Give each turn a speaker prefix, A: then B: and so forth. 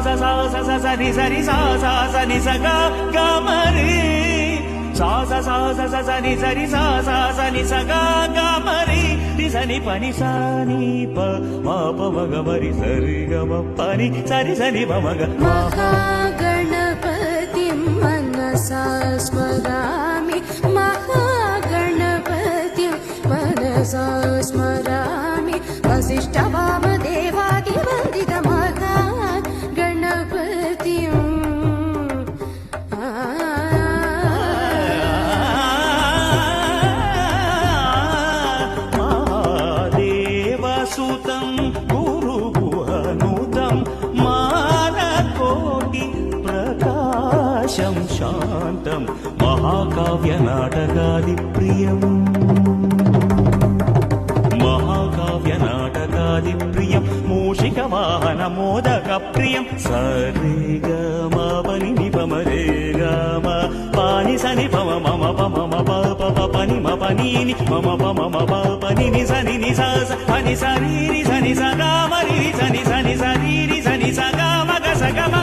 A: ni sa ni sa ni sa ga ma re sa ni sa ni sa ni sa ga ma re ni sa ni pa ma pa ma ga ma ri sa ri ga ma pa ni sa ni pa ma ga.
B: महागणपतिं मनसा स्मरामि महागणपतिं मनसा स्मरामि वसिष्ठवामदेवादिवन्दितमहागणपतिम्
A: महादेवसुतं गुरुगुहनुतं मानकोटि प्रकाशं शान्तं महाकाव्यनाटकादिप्रियम् महाकाव्यनाटकादिप्रियं मूषिकवाहनमोदकप्रियं सरे ग म पनि नि प म रे ग म पानि स नि प म म प म म प प प प नि म प नि नि म म प म म प प नि नि स स प नि स रि रि स नि स ग म रि रि स नि स रि रि स नि स ग म ग स ग म